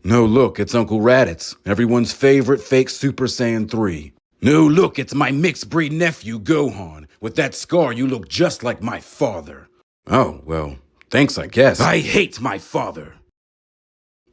No, look, it's Uncle Raditz, everyone's favorite fake Super Saiyan 3. No, look, it's my mixed breed nephew, Gohan. With that scar, you look just like my father. Oh, well, thanks, I guess. I hate my father.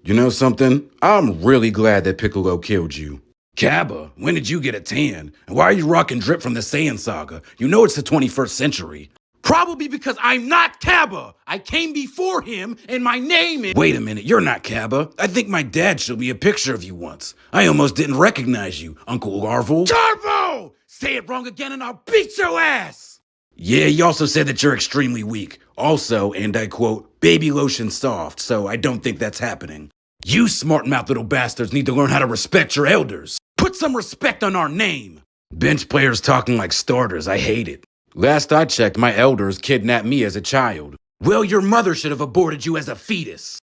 You know something? I'm really glad that Piccolo killed you. Cabba, when did you get a tan? And why are you rocking drip from the Saiyan saga? You know it's the 21st century. Probably because I'm not Cabba. I came before him, and my name is... Wait a minute, you're not Cabba. I think my dad showed me a picture of you once. I almost didn't recognize you, Uncle Larval. Turbo! Say it wrong again and I'll beat your ass! Yeah, he also said that you're extremely weak. Also, and I quote, baby lotion soft, so I don't think that's happening. You smart-mouthed little bastards need to learn how to respect your elders. Put some respect on our name. Bench players talking like starters, I hate it. Last I checked, my elders kidnapped me as a child. Well, your mother should have aborted you as a fetus.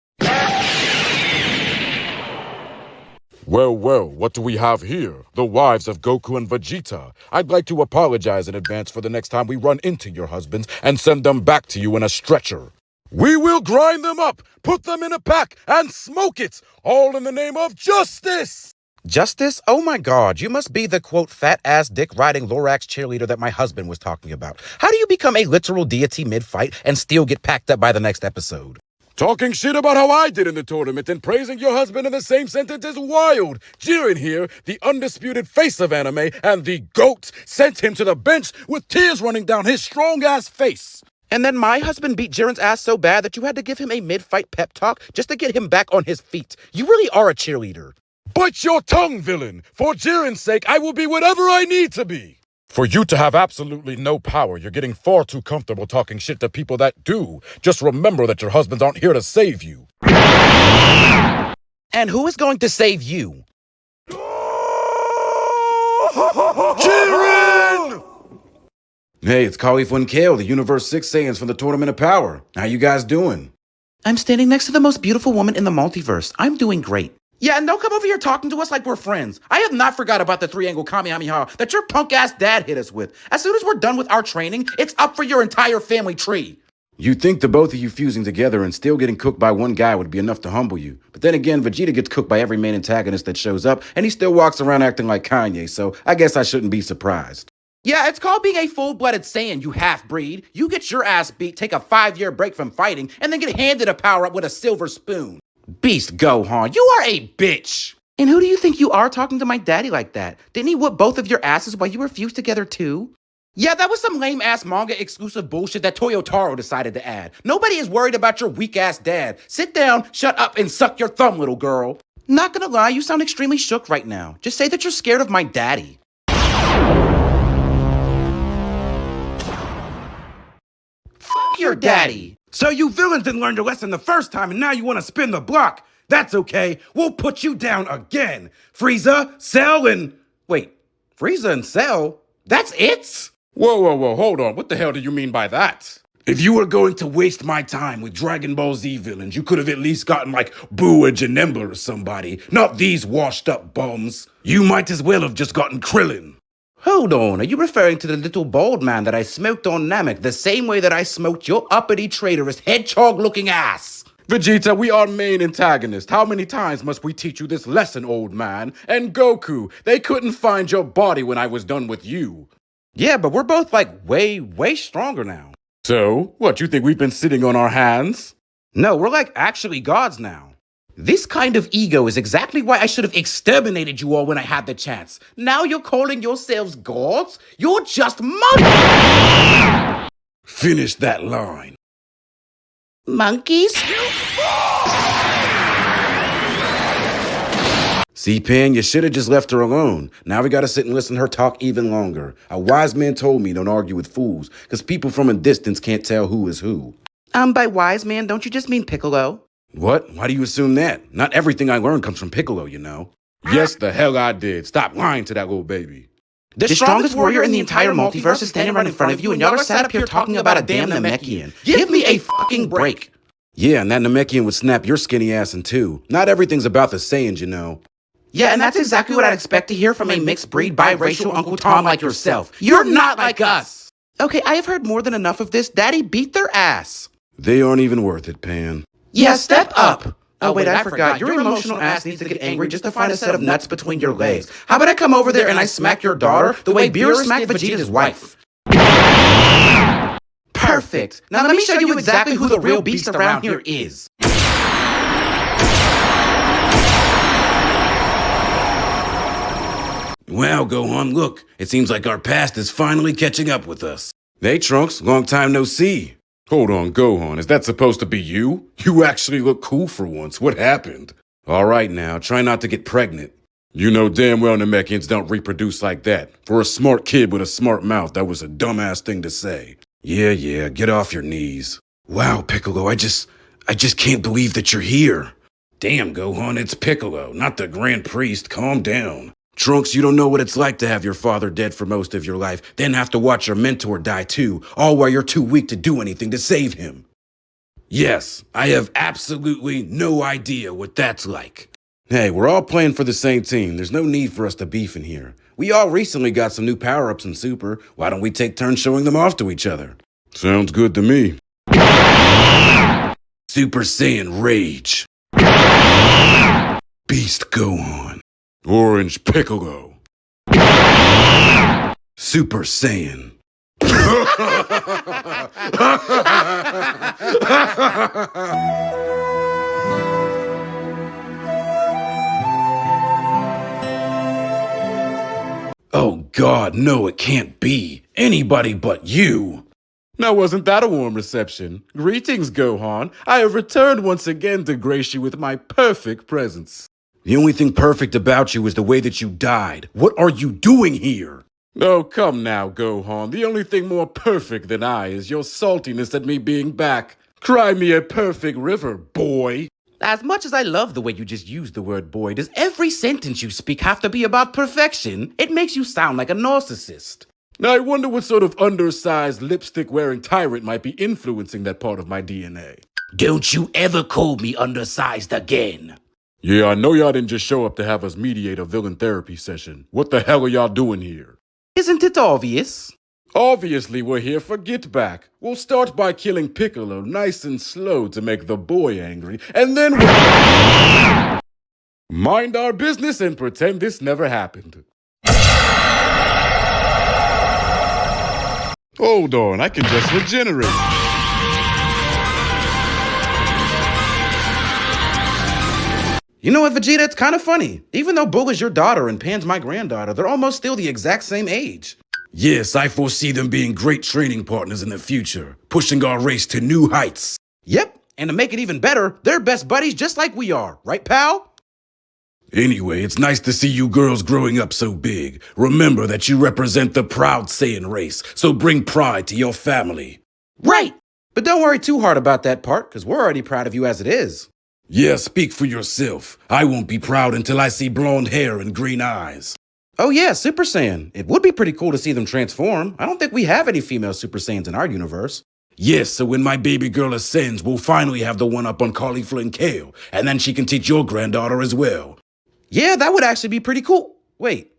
Well, what do we have here? The wives of Goku and Vegeta. I'd like to apologize in advance for the next time we run into your husbands and send them back to you in a stretcher. We will grind them up, put them in a pack, and smoke it, all in the name of justice! Justice? Oh my God, you must be the, quote, fat-ass dick-riding Lorax cheerleader that my husband was talking about. How do you become a literal deity mid-fight and still get packed up by the next episode? Talking shit about how I did in the tournament and praising your husband in the same sentence is wild. Jiren here, the undisputed face of anime and the GOAT, sent him to the bench with tears running down his strong-ass face. And then my husband beat Jiren's ass so bad that you had to give him a mid-fight pep talk just to get him back on his feet. You really are a cheerleader. Bite your tongue, villain! For Jiren's sake, I will be whatever I need to be! For you to have absolutely no power, you're getting far too comfortable talking shit to people that do. Just remember that your husbands aren't here to save you. And who is going to save you? Jiren! Hey, it's Khalif and Kale, the Universe 6 Saiyans from the Tournament of Power. How you guys doing? I'm standing next to the most beautiful woman in the multiverse. I'm doing great. Yeah, and don't come over here talking to us like we're friends. I have not forgot about the three-angle Kamehameha that your punk-ass dad hit us with. As soon as we're done with our training, it's up for your entire family tree. You'd think the both of you fusing together and still getting cooked by one guy would be enough to humble you. But then again, Vegeta gets cooked by every main antagonist that shows up, and he still walks around acting like Kanye, so I guess I shouldn't be surprised. Yeah, it's called being a full-blooded Saiyan, you half-breed. You get your ass beat, take a 5-year break from fighting, and then get handed a power-up with a silver spoon. Beast Gohan, you are a bitch! And who do you think you are talking to my daddy like that? Didn't he whoop both of your asses while you were fused together too? Yeah, that was some lame-ass manga-exclusive bullshit that Toyotaro decided to add. Nobody is worried about your weak-ass dad. Sit down, shut up, and suck your thumb, little girl. Not gonna lie, you sound extremely shook right now. Just say that you're scared of my daddy. Fuck your daddy! So you villains didn't learn your lesson the first time and now you want to spin the block. That's okay. We'll put you down again. Frieza, Cell, and... Wait, Frieza and Cell? That's it? Whoa, hold on. What the hell do you mean by that? If you were going to waste my time with Dragon Ball Z villains, you could have at least gotten like Buu or Janemba or somebody, not these washed up bums. You might as well have just gotten Krillin. Hold on, are you referring to the little bald man that I smoked on Namek the same way that I smoked your uppity traitorous hedgehog-looking ass? Vegeta, we are main antagonists. How many times must we teach you this lesson, old man? And Goku, they couldn't find your body when I was done with you. Yeah, but we're both like way stronger now. So, what, you think we've been sitting on our hands? No, we're like actually gods now. This kind of ego is exactly why I should have exterminated you all when I had the chance. Now you're calling yourselves gods? You're just monkeys! Finish that line. Monkeys? See, Pan, you should have just left her alone. Now we gotta sit and listen to her talk even longer. A wise man told me don't argue with fools, because people from a distance can't tell who is who. By wise man, don't you just mean Piccolo? What? Why do you assume that? Not everything I learned comes from Piccolo, you know. Yes, the hell I did. Stop lying to that little baby. The strongest warrior in the entire multiverse is standing right in front of you, and y'all are sat up here talking about a damn Namekian. Give me a fucking break. Yeah, and that Namekian would snap your skinny ass in two. Not everything's about the Saiyans, you know. Yeah, and that's exactly what I'd expect to hear from a mixed-breed biracial Uncle Tom like yourself. You're not like us! Okay, I have heard more than enough of this. Daddy beat their ass. They aren't even worth it, Pan. Yeah, step up. Oh, wait, I forgot. Your emotional ass needs to get angry just to find a set of nuts between your legs. How about I come over there and I smack your daughter the way Beerus smacked Vegeta's wife? Perfect. Now let me show you exactly who the real beast around here is. Well, Gohan, look. It seems like our past is finally catching up with us. Hey, Trunks, long time no see. Hold on, Gohan, is that supposed to be you? You actually look cool for once. What happened? All right now, try not to get pregnant. You know damn well Namekians don't reproduce like that. For a smart kid with a smart mouth, that was a dumbass thing to say. Yeah, get off your knees. Wow, Piccolo, I just can't believe that you're here. Damn, Gohan, it's Piccolo, not the Grand Priest. Calm down. Trunks, you don't know what it's like to have your father dead for most of your life, then have to watch your mentor die too, all while you're too weak to do anything to save him. Yes, I have absolutely no idea what that's like. Hey, we're all playing for the same team. There's no need for us to beef in here. We all recently got some new power-ups in Super. Why don't we take turns showing them off to each other? Sounds good to me. Super Saiyan Rage. Beast Gohan. Orange Piccolo. Super Saiyan. Oh God, no, it can't be. Anybody but you. Now wasn't that a warm reception? Greetings, Gohan. I have returned once again to grace you with my perfect presence. The only thing perfect about you is the way that you died. What are you doing here? Oh, come now, Gohan. The only thing more perfect than I is your saltiness at me being back. Cry me a perfect river, boy. As much as I love the way you just used the word boy, does every sentence you speak have to be about perfection? It makes you sound like a narcissist. I wonder what sort of undersized lipstick-wearing tyrant might be influencing that part of my DNA. Don't you ever call me undersized again. Yeah, I know y'all didn't just show up to have us mediate a villain therapy session. What the hell are y'all doing here? Isn't it obvious? Obviously, we're here for getback. We'll start by killing Piccolo nice and slow to make the boy angry, and then we'll mind our business and pretend this never happened. Hold on, I can just regenerate. You know what, Vegeta? It's kind of funny. Even though Buu is your daughter and Pan's my granddaughter, they're almost still the exact same age. Yes, I foresee them being great training partners in the future, pushing our race to new heights. Yep, and to make it even better, they're best buddies just like we are, right, pal? Anyway, it's nice to see you girls growing up so big. Remember that you represent the proud Saiyan race, so bring pride to your family. Right! But don't worry too hard about that part, because we're already proud of you as it is. Yeah, speak for yourself. I won't be proud until I see blonde hair and green eyes. Oh yeah, Super Saiyan. It would be pretty cool to see them transform. I don't think we have any female Super Saiyans in our universe. Yes, so when my baby girl ascends, we'll finally have the one up on Cauliflower and Kale, and then she can teach your granddaughter as well. Yeah, that would actually be pretty cool. Wait,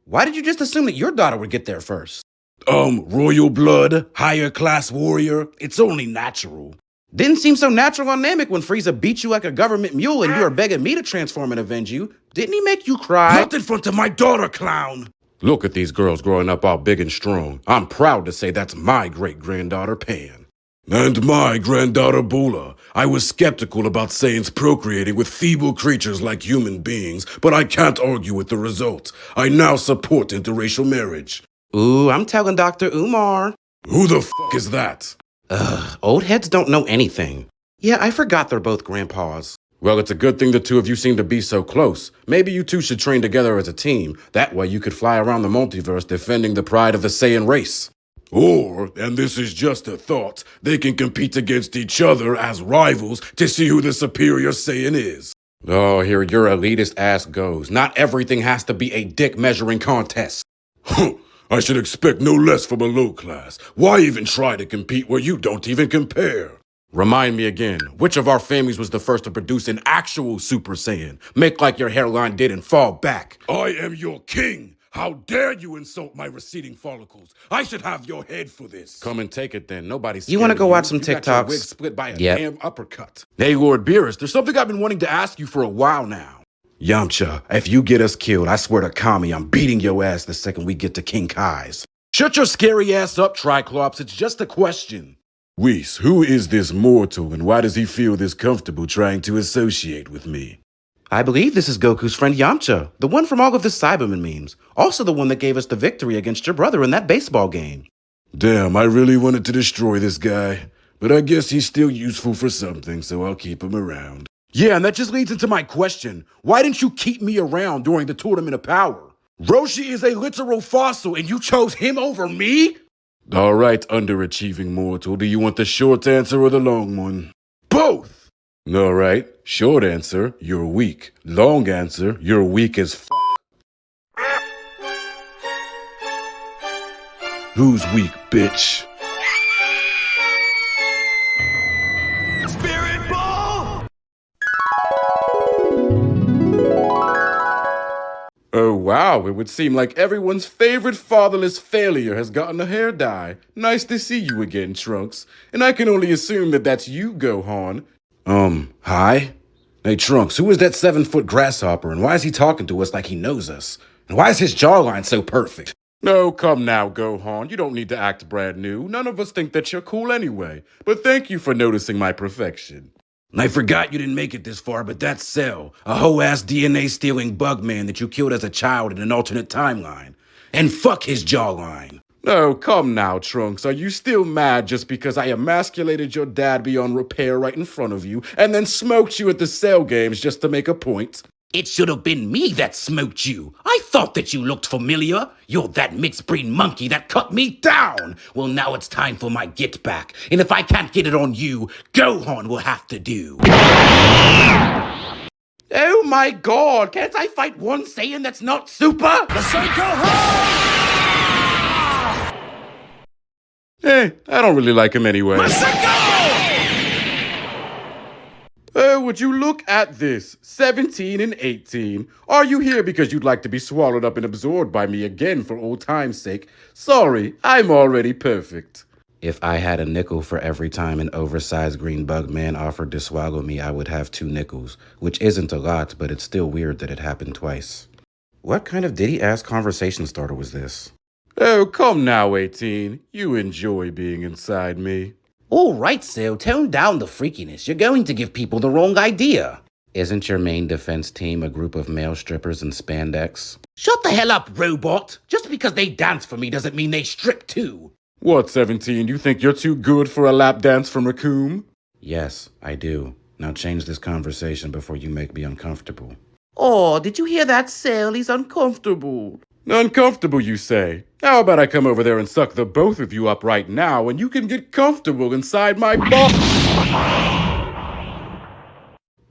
why did you just assume that your daughter would get there first? Royal blood, higher class warrior, it's only natural. Didn't seem so natural on Namek when Frieza beat you like a government mule and you were begging me to transform and avenge you. Didn't he make you cry? Not in front of my daughter, clown! Look at these girls growing up all big and strong. I'm proud to say that's my great-granddaughter, Pan. And my granddaughter, Bula. I was skeptical about Saiyans procreating with feeble creatures like human beings, but I can't argue with the results. I now support interracial marriage. Ooh, I'm telling Dr. Umar. Who the f*** is that? Old heads don't know anything. Yeah, I forgot they're both grandpas. Well, it's a good thing the two of you seem to be so close. Maybe you two should train together as a team. That way you could fly around the multiverse defending the pride of the Saiyan race. Or, and this is just a thought, they can compete against each other as rivals to see who the superior Saiyan is. Oh, here your elitist ass goes. Not everything has to be a dick measuring contest. I should expect no less from a low class. Why even try to compete where you don't even compare? Remind me again, which of our families was the first to produce an actual Super Saiyan? Make like your hairline did and fall back. I am your king. How dare you insult my receding follicles? I should have your head for this. Come and take it then. Nobody's scared You want to of go watch some You got your wig TikToks? split by a Yep. damn uppercut. Hey, Lord Beerus, there's something I've been wanting to ask you for a while now. Yamcha, if you get us killed, I swear to Kami, I'm beating your ass the second we get to King Kai's. Shut your scary ass up, Triclops. It's just a question. Whis, who is this mortal and why does he feel this comfortable trying to associate with me? I believe this is Goku's friend Yamcha, the one from all of the Cyberman memes. Also the one that gave us the victory against your brother in that baseball game. Damn, I really wanted to destroy this guy. But I guess he's still useful for something, so I'll keep him around. Yeah, and that just leads into my question. Why didn't you keep me around during the Tournament of Power? Roshi is a literal fossil and you chose him over me? All right, underachieving mortal. Do you want the short answer or the long one? Both! All right, short answer, you're weak. Long answer, you're weak as f***. Who's weak, bitch? Spirit Ball! Oh wow, it would seem like everyone's favorite fatherless failure has gotten a hair dye. Nice to see you again, Trunks. And I can only assume that that's you, Gohan. Hi? Hey, Trunks, who is that 7-foot grasshopper and why is he talking to us like he knows us? And why is his jawline so perfect? No, come now, Gohan. You don't need to act brand new. None of us think that you're cool anyway. But thank you for noticing my perfection. I forgot you didn't make it this far, but that's Cell, a hoe-ass DNA-stealing bug man that you killed as a child in an alternate timeline. And fuck his jawline. No, come now, Trunks. Are you still mad just because I emasculated your dad beyond repair right in front of you and then smoked you at the Cell games just to make a point? It should have been me that smoked you. I thought that you looked familiar. You're that mixed breed monkey that cut me down. Well, now it's time for my get back. And if I can't get it on you, Gohan will have to do. Oh my god, can't I fight one Saiyan that's not super? The Psycho Hey, I don't really like him anyway. Oh, would you look at this? 17 and 18. Are you here because you'd like to be swallowed up and absorbed by me again for old time's sake? Sorry, I'm already perfect. If I had a nickel for every time an oversized green bug man offered to swallow me, I would have 2 nickels, which isn't a lot, but it's still weird that it happened twice. What kind of diddy-ass conversation starter was this? Oh, come now, 18. You enjoy being inside me. All right, Cell, tone down the freakiness. You're going to give people the wrong idea. Isn't your main defense team a group of male strippers in spandex? Shut the hell up, robot. Just because they dance for me doesn't mean they strip too. What, 17? You think you're too good for a lap dance from Raccoon? Yes, I do. Now change this conversation before you make me uncomfortable. Oh, did you hear that, Cell? He's uncomfortable. Uncomfortable, you say? How about I come over there and suck the both of you up right now and you can get comfortable inside my body?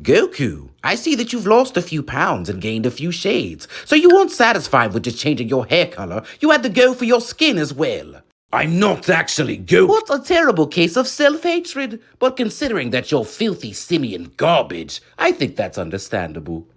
Goku, I see that you've lost a few pounds and gained a few shades. So you weren't satisfied with just changing your hair color. You had to go for your skin as well. I'm not actually Goku. What a terrible case of self-hatred. But considering that you're filthy simian garbage, I think that's understandable.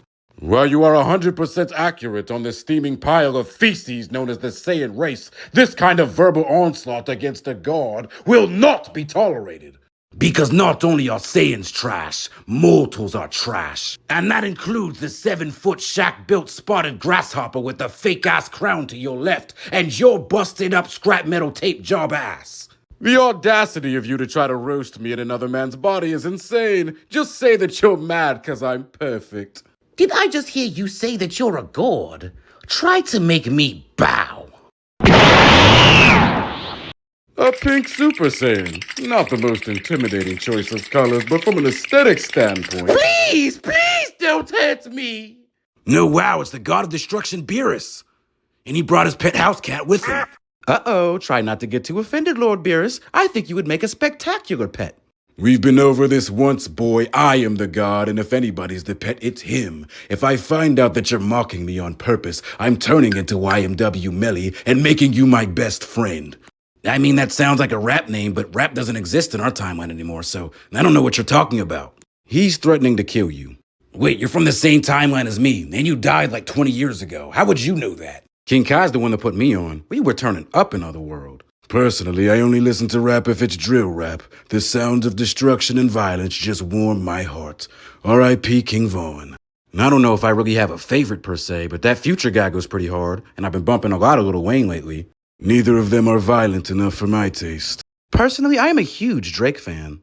Well, you are 100% accurate on the steaming pile of feces known as the Saiyan race. This kind of verbal onslaught against a god will not be tolerated. Because not only are Saiyans trash, mortals are trash. And that includes the 7-foot shack-built spotted grasshopper with the fake-ass crown to your left and your busted-up scrap metal tape job ass. The audacity of you to try to roast me in another man's body is insane. Just say that you're mad because I'm perfect. Did I just hear you say that you're a god? Try to make me bow. A pink Super Saiyan. Not the most intimidating choice of colors, but from an aesthetic standpoint. Please don't hurt me. No, wow, it's the god of destruction, Beerus. And he brought his pet house cat with him. Uh-oh, try not to get too offended, Lord Beerus. I think you would make a spectacular pet. We've been over this once, boy. I am the god, and if anybody's the pet, it's him. If I find out that you're mocking me on purpose, I'm turning into YMW Melly and making you my best friend. I mean, that sounds like a rap name, but rap doesn't exist in our timeline anymore, so I don't know what you're talking about. He's threatening to kill you. Wait, you're from the same timeline as me, and you died like 20 years ago. How would you know that? King Kai's the one that put me on. We were turning up in Otherworld. Personally, I only listen to rap if it's drill rap. The sounds of destruction and violence just warm my heart. R.I.P. King Vaughn. And I don't know if I really have a favorite per se, but that Future guy goes pretty hard, and I've been bumping a lot of Lil Wayne lately. Neither of them are violent enough for my taste. Personally, I am a huge Drake fan.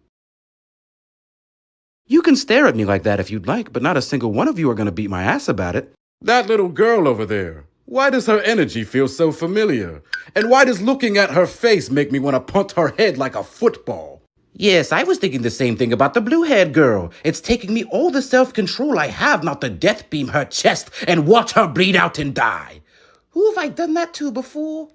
You can stare at me like that if you'd like, but not a single one of you are going to beat my ass about it. That little girl over there. Why does her energy feel so familiar? And why does looking at her face make me want to punt her head like a football? Yes, I was thinking the same thing about the blue-haired girl. It's taking me all the self-control I have not to death beam her chest and watch her bleed out and die. Who have I done that to before?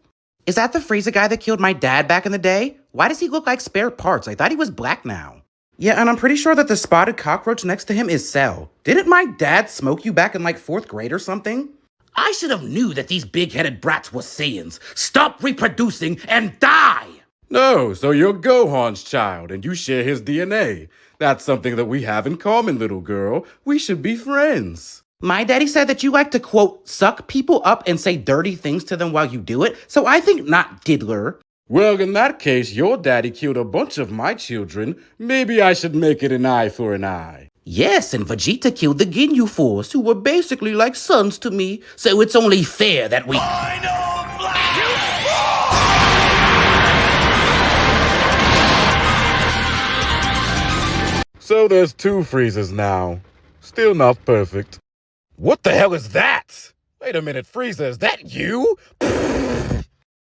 Is that the Frieza guy that killed my dad back in the day? Why does he look like spare parts? I thought he was black now. Yeah, and I'm pretty sure that the spotted cockroach next to him is Cell. Didn't my dad smoke you back in like 4th grade or something? I should have knew that these big-headed brats were Saiyans. Stop reproducing and die! No, so you're Gohan's child, and you share his DNA. That's something that we have in common, little girl. We should be friends. My daddy said that you like to, quote, suck people up and say dirty things to them while you do it, so I think not, diddler. Well, in that case, your daddy killed a bunch of my children. Maybe I should make it an eye for an eye. Yes, and Vegeta killed the Ginyu Force, who were basically like sons to me, so it's only fair that we... So there's 2 Friezas now. Still not perfect. What the hell is that? Wait a minute, Frieza, is that you?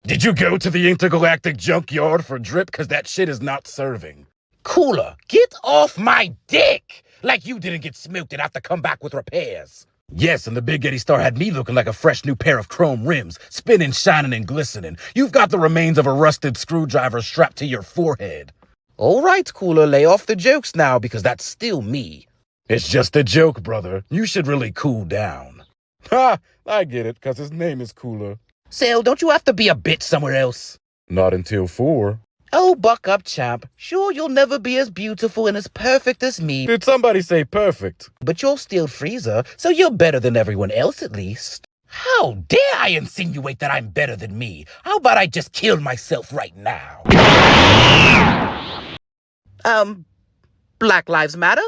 Did you go to the intergalactic junkyard for drip? Cause that shit is not serving. Cooler, get off my dick! Like you didn't get smoked and have to come back with repairs. Yes, and the Big Eddie Star had me looking like a fresh new pair of chrome rims, spinning, shining, and glistening. You've got the remains of a rusted screwdriver strapped to your forehead. All right, Cooler, lay off the jokes now, because that's still me. It's just a joke, brother. You should really cool down. Ha! I get it, cause his name is Cooler. Cell, don't you have to be a bitch somewhere else? Not until 4. Oh, buck up, champ. Sure, you'll never be as beautiful and as perfect as me. Did somebody say perfect? But you're still Frieza, so you're better than everyone else at least. How dare I insinuate that I'm better than me? How about I just kill myself right now? Black Lives Matter?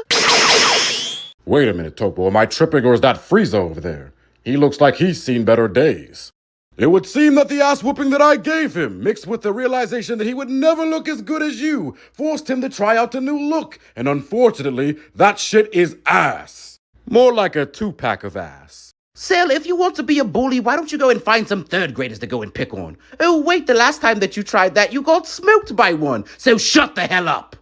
Wait a minute, Toppo. Am I tripping or is that Frieza over there? He looks like he's seen better days. It would seem that the ass-whooping that I gave him, mixed with the realization that he would never look as good as you, forced him to try out a new look. And unfortunately, that shit is ass. More like a 2-pack of ass. Cell, if you want to be a bully, why don't you go and find some 3rd graders to go and pick on? Oh, wait, the last time that you tried that, you got smoked by one. So shut the hell up.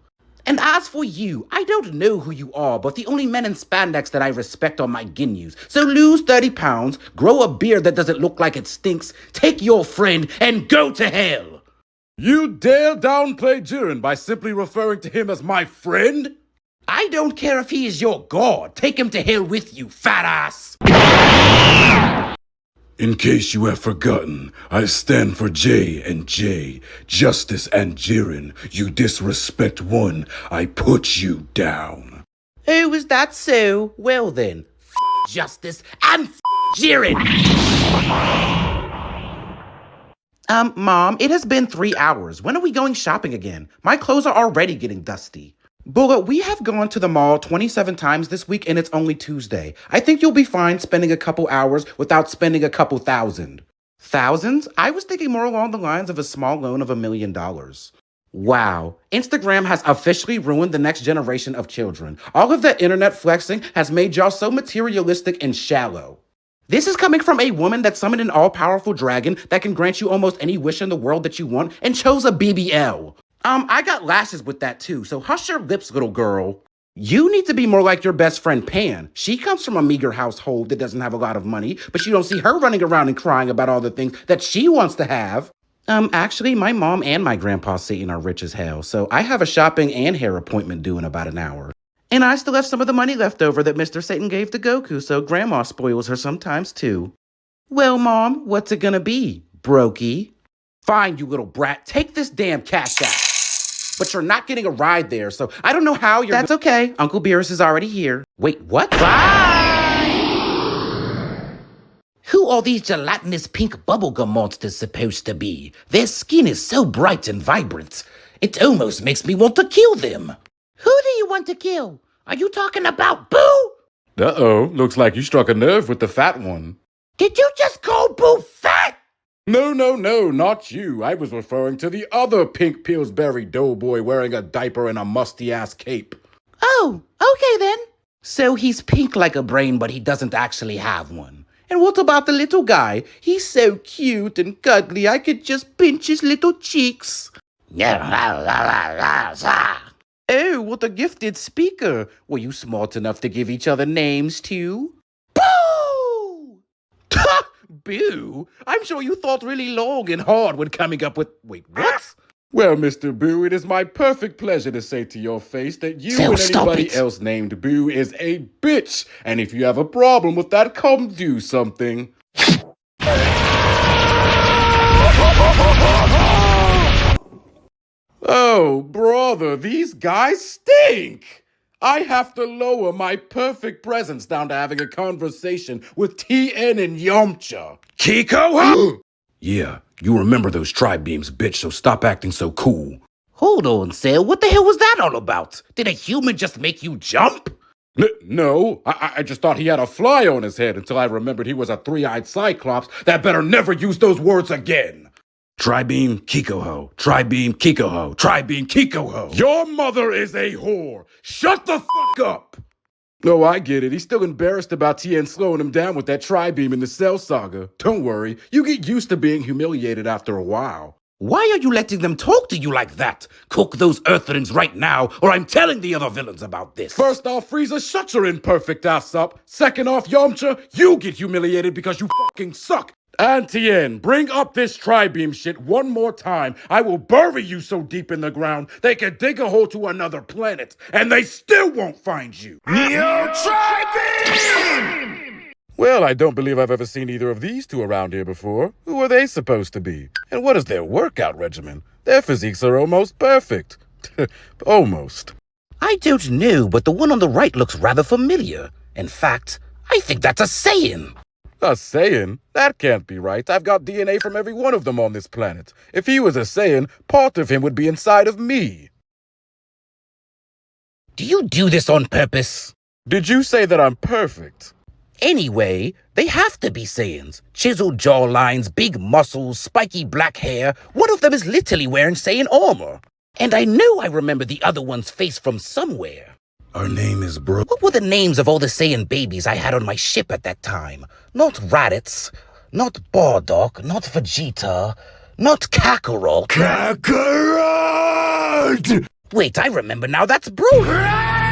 And as for you, I don't know who you are, but the only men in spandex that I respect are my Ginyus. So lose 30 pounds, grow a beard that doesn't look like it stinks, take your friend, and go to hell! You dare downplay Jiren by simply referring to him as my friend? I don't care if he is your god. Take him to hell with you, fat ass! In case you have forgotten, I stand for J and J, Justice and Jiren. You disrespect one, I put you down. Oh, is that so? Well then, Justice and Jiren! Mom, it has been 3 hours. When are we going shopping again? My clothes are already getting dusty. Bullet, we have gone to the mall 27 times this week and it's only Tuesday. I think you'll be fine spending a couple hours without spending a couple thousand. Thousands? I was thinking more along the lines of a small loan of $1 million. Wow. Instagram has officially ruined the next generation of children. All of that internet flexing has made y'all so materialistic and shallow. This is coming from a woman that summoned an all-powerful dragon that can grant you almost any wish in the world that you want and chose a BBL. I got lashes with that too, so hush your lips, little girl. You need to be more like your best friend Pan. She comes from a meager household that doesn't have a lot of money, but you don't see her running around and crying about all the things that she wants to have. Actually, my mom and my grandpa Satan are rich as hell, so I have a shopping and hair appointment due in about an hour. And I still have some of the money left over that Mr. Satan gave to Goku, so grandma spoils her sometimes too. Well, Mom, what's it gonna be, brokey? Fine, you little brat, take this damn cash out. But you're not getting a ride there, so I don't know how you're... That's okay. Uncle Beerus is already here. Wait, what? Bye! Who all these gelatinous pink bubblegum monsters supposed to be? Their skin is so bright and vibrant. It almost makes me want to kill them. Who do you want to kill? Are you talking about Boo? Uh-oh, looks like you struck a nerve with the fat one. Did you just call Boo fat? No, not you. I was referring to the other pink Pillsbury doughboy wearing a diaper and a musty-ass cape. Oh, okay then. So he's pink like a brain, but he doesn't actually have one. And what about the little guy? He's so cute and cuddly, I could just pinch his little cheeks. Oh, what a gifted speaker. Were you smart enough to give each other names too? Boo! Boo? I'm sure you thought really long and hard when coming up with... Wait, what? Well, Mr. Boo, it is my perfect pleasure to say to your face that you So and stop anybody it. else named Boo is a bitch. And if you have a problem with that, come do something. Oh, brother, these guys stink! I have to lower my perfect presence down to having a conversation with Tien and Yamcha. Kiko? Yeah, you remember those tri-beams, bitch, so stop acting so cool. Hold on, Sale. What the hell was that all about? Did a human just make you jump? No, I just thought he had a fly on his head until I remembered he was a three-eyed cyclops that better never use those words again. Tri-beam, Kiko-ho. Tri-beam, Kiko-ho. Tri-beam, Kiko-ho. Your mother is a whore. Shut the fuck up. No, I get it. He's still embarrassed about Tien slowing him down with that tri-beam in the Cell Saga. Don't worry. You get used to being humiliated after a while. Why are you letting them talk to you like that? Cook those Earthlings right now, or I'm telling the other villains about this. First off, Frieza, shut your imperfect ass up. Second off, Yamcha, you get humiliated because you fucking suck. And Tien, bring up this tri-beam shit one more time. I will bury you so deep in the ground they can dig a hole to another planet, and they still won't find you. Neo Tri-Beam! Well, I don't believe I've ever seen either of these two around here before. Who are they supposed to be? And what is their workout regimen? Their physiques are almost perfect. Almost. I don't know, but the one on the right looks rather familiar. In fact, I think that's a Saiyan. A Saiyan? That can't be right. I've got DNA from every one of them on this planet. If he was a Saiyan, part of him would be inside of me. Do you do this on purpose? Did you say that I'm perfect? Anyway, they have to be Saiyans. Chiseled jawlines, big muscles, spiky black hair. One of them is literally wearing Saiyan armor. And I know I remember the other one's face from somewhere. Our name is Bro. What were the names of all the Saiyan babies I had on my ship at that time? Not Raditz, not Bardock, not Vegeta, not Kakarot. Kakarot! Wait, I remember now, that's Broly.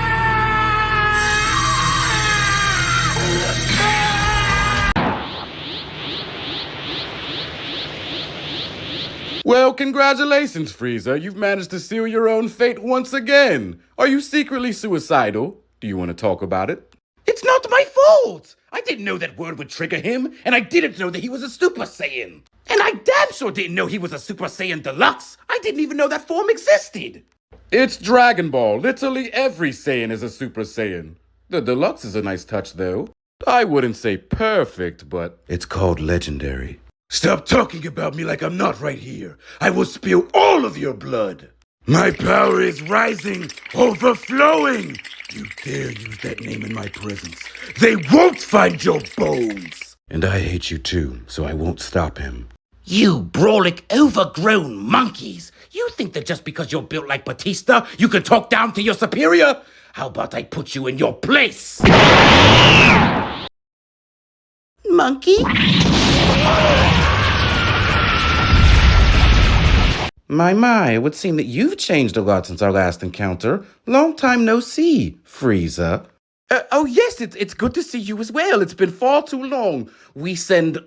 Well, congratulations, Frieza. You've managed to seal your own fate once again. Are you secretly suicidal? Do you want to talk about it? It's not my fault! I didn't know that word would trigger him, and I didn't know that he was a Super Saiyan. And I damn sure didn't know he was a Super Saiyan Deluxe. I didn't even know that form existed. It's Dragon Ball. Literally every Saiyan is a Super Saiyan. The Deluxe is a nice touch, though. I wouldn't say perfect, but it's called legendary. Stop talking about me like I'm not right here. I will spill all of your blood. My power is rising, overflowing. You dare use that name in my presence. They won't find your bones. And I hate you too, so I won't stop him. You brawlic, overgrown monkeys. You think that just because you're built like Batista, you can talk down to your superior? How about I put you in your place? Monkey? My, it would seem that you've changed a lot since our last encounter. Long time no see, Frieza. Oh yes, it's good to see you as well. It's been far too long. We send...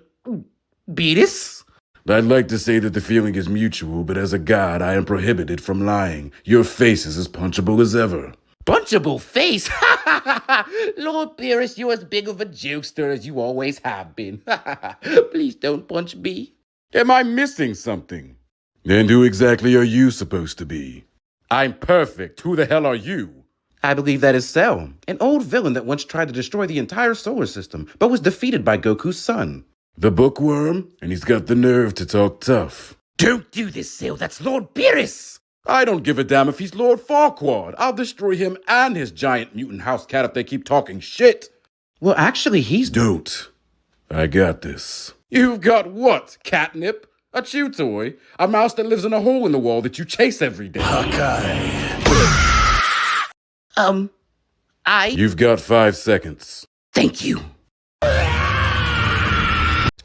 Beerus? I'd like to say that the feeling is mutual, but as a god, I am prohibited from lying. Your face is as punchable as ever. Punchable face? Lord Beerus, you're as big of a jokester as you always have been. Please don't punch me. Am I missing something? And who exactly are you supposed to be? I'm perfect. Who the hell are you? I believe that is Cell, an old villain that once tried to destroy the entire solar system, but was defeated by Goku's son. The bookworm, and he's got the nerve to talk tough. Don't do this, Sil. That's Lord Beerus. I don't give a damn if he's Lord Farquaad. I'll destroy him and his giant mutant house cat if they keep talking shit. Well, actually, he's... Don't. I got this. You've got what? Catnip? A chew toy? A mouse that lives in a hole in the wall that you chase every day? You've got 5 seconds. Thank you.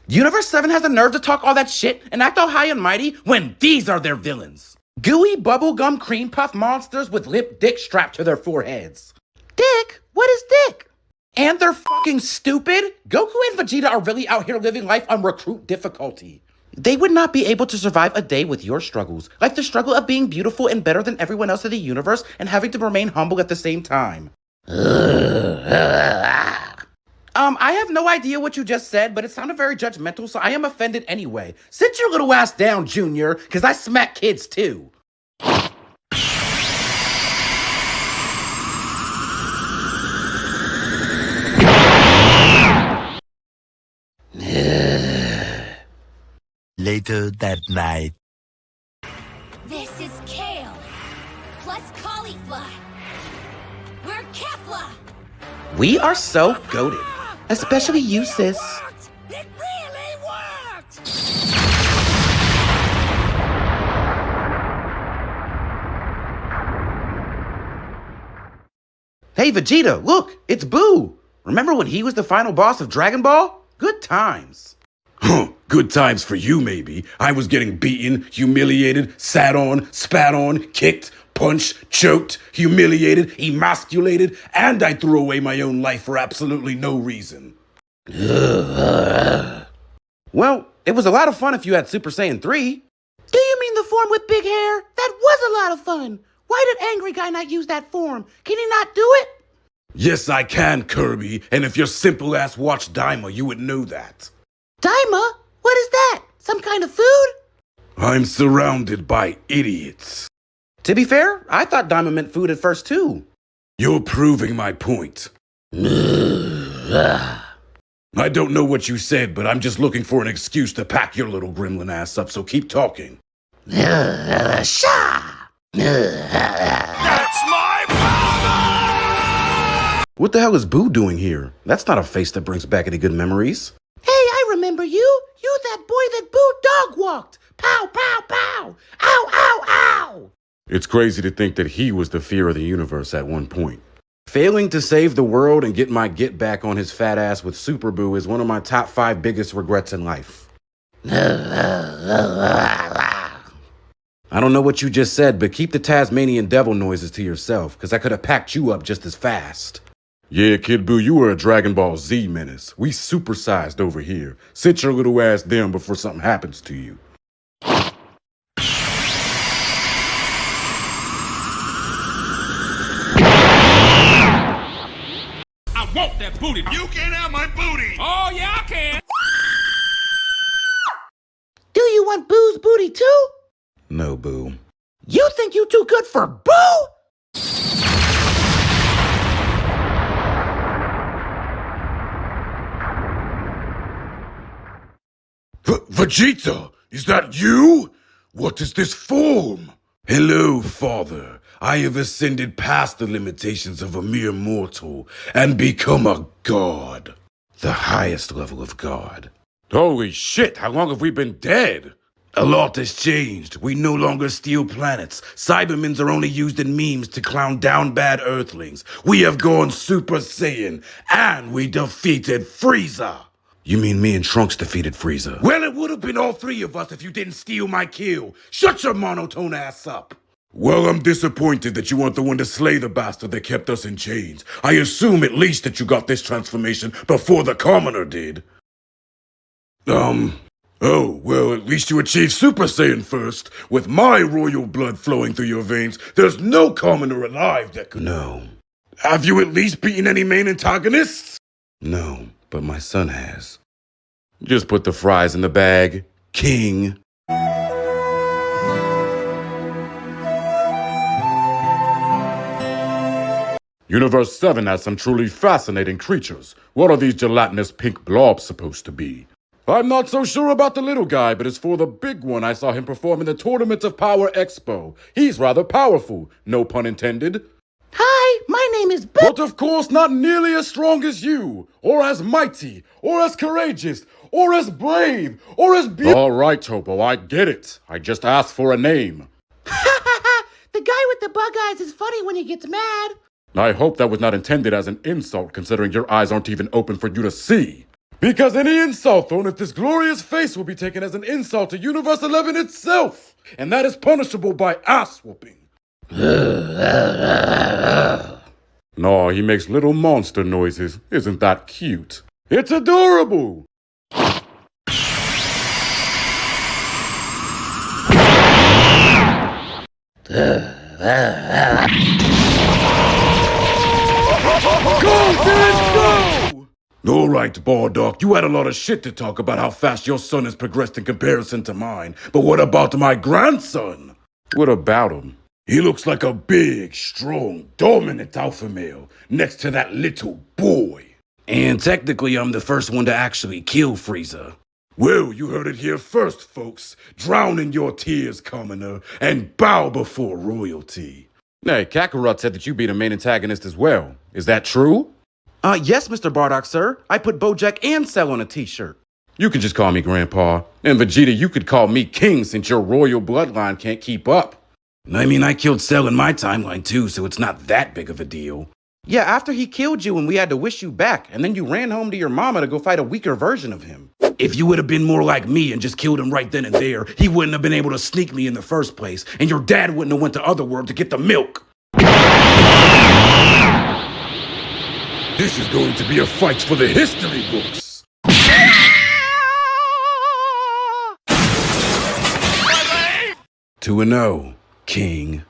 Universe 7 has the nerve to talk all that shit and act all high and mighty when these are their villains. Gooey bubblegum cream puff monsters with lip dick strapped to their foreheads. Dick? What is dick? And they're fucking stupid. Goku and Vegeta are really out here living life on recruit difficulty. They would not be able to survive a day with your struggles, like the struggle of being beautiful and better than everyone else in the universe and having to remain humble at the same time. I have no idea what you just said, but it sounded very judgmental, so I am offended anyway. Sit your little ass down, Junior, because I smack kids too. Later that night. This is kale, plus cauliflower. We're Kefla. We are so goated. Especially you, sis. It really worked! Hey, Vegeta, look, it's Buu. Remember when he was the final boss of Dragon Ball? Good times. Huh, good times for you, maybe. I was getting beaten, humiliated, sat on, spat on, kicked, punched, choked, humiliated, emasculated, and I threw away my own life for absolutely no reason. Well, it was a lot of fun if you had Super Saiyan 3. Do you mean the form with big hair? That was a lot of fun. Why did Angry Guy not use that form? Can he not do it? Yes, I can, Kirby, and if your simple ass watched Daima, you would know that. Daima? What is that? Some kind of food? I'm surrounded by idiots. To be fair, I thought Daima meant food at first too. You're proving my point. I don't know what you said, but I'm just looking for an excuse to pack your little gremlin ass up, so keep talking. That's my power! What the hell is Buu doing here? That's not a face that brings back any good memories. Hey, I remember you. You that boy that Buu dog walked. Pow, pow, pow. Ow, ow, ow. It's crazy to think that he was the fear of the universe at one point. Failing to save the world and get my get back on his fat ass with Super Buu is one of my top 5 biggest regrets in life. I don't know what you just said, but keep the Tasmanian devil noises to yourself, because I could have packed you up just as fast. Yeah, Kid Buu, you were a Dragon Ball Z menace. We supersized over here. Sit your little ass down before something happens to you. I want that booty. You can't have my booty! Oh, yeah, I can. Do you want Buu's booty too? No, Buu. You think you too good for Buu? Vegeta, is that you? What is this form? Hello, Father. I have ascended past the limitations of a mere mortal and become a god. The highest level of god. Holy shit, how long have we been dead? A lot has changed. We no longer steal planets. Cybermens are only used in memes to clown down bad Earthlings. We have gone Super Saiyan, and we defeated Frieza. You mean me and Trunks defeated Frieza? Well, it would have been all 3 of us if you didn't steal my kill. Shut your monotone ass up. Well, I'm disappointed that you weren't the one to slay the bastard that kept us in chains. I assume at least that you got this transformation before the commoner did. Oh, well, at least you achieved Super Saiyan first. With my royal blood flowing through your veins, there's no commoner alive that could... No. Have you at least beaten any main antagonists? No, but my son has. Just put the fries in the bag, King. Universe 7 has some truly fascinating creatures. What are these gelatinous pink blobs supposed to be? I'm not so sure about the little guy, but as for the big one, I saw him perform in the Tournament of Power Expo. He's rather powerful, no pun intended. Hi, my name is But of course not nearly as strong as you, or as mighty, or as courageous, or as brave, or as All right, Toppo, I get it. I just asked for a name. The guy with the bug eyes is funny when he gets mad. I hope that was not intended as an insult, considering your eyes aren't even open for you to see. Because any insult thrown at this glorious face will be taken as an insult to Universe 11 itself, and that is punishable by ass-whooping. No, he makes little monster noises. Isn't that cute? It's adorable! Go, Tien, go! All right, Bardock, you had a lot of shit to talk about how fast your son has progressed in comparison to mine. But what about my grandson? What about him? He looks like a big, strong, dominant alpha male next to that little boy. And technically, I'm the first one to actually kill Frieza. Well, you heard it here first, folks. Drown in your tears, commoner, and bow before royalty. Hey, Kakarot said that you beat a main antagonist as well. Is that true? Yes, Mr. Bardock, sir. I put Bojack and Cell on a t-shirt. You can just call me Grandpa. And Vegeta, you could call me King since your royal bloodline can't keep up. I mean, I killed Cell in my timeline too, so it's not that big of a deal. Yeah, after he killed you and we had to wish you back, and then you ran home to your mama to go fight a weaker version of him. If you would have been more like me and just killed him right then and there, he wouldn't have been able to sneak me in the first place, and your dad wouldn't have went to Otherworld to get the milk. This is going to be a fight for the history books. 2-0, King.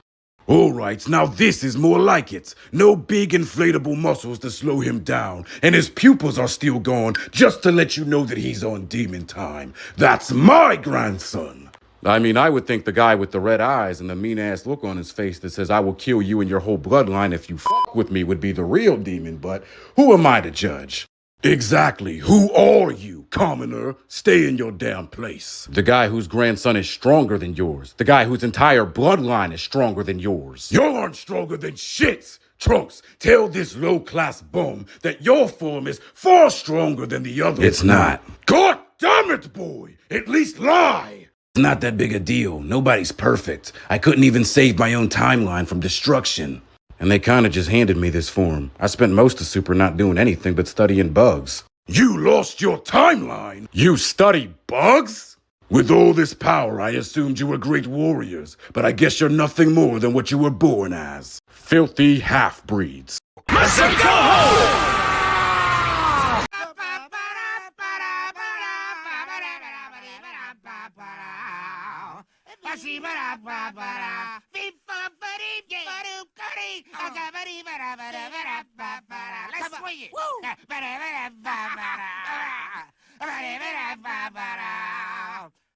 All right, now this is more like it. No big inflatable muscles to slow him down, and his pupils are still gone just to let you know that he's on demon time. That's my grandson. I mean, I would think the guy with the red eyes and the mean-ass look on his face that says, I will kill you and your whole bloodline if you fuck with me would be the real demon, but who am I to judge? Exactly. Who are you, commoner? Stay in your damn place. The guy whose grandson is stronger than yours. The guy whose entire bloodline is stronger than yours. You aren't stronger than shit. Trunks, tell this low-class bum that your form is far stronger than the others. It's not. God damn it, boy. At least lie. It's not that big a deal. Nobody's perfect. I couldn't even save my own timeline from destruction. And they kinda just handed me this form. I spent most of Super not doing anything but studying bugs. You lost your timeline? You study bugs? With all this power, I assumed you were great warriors, but I guess you're nothing more than what you were born as. Filthy half-breeds. Let's swing it.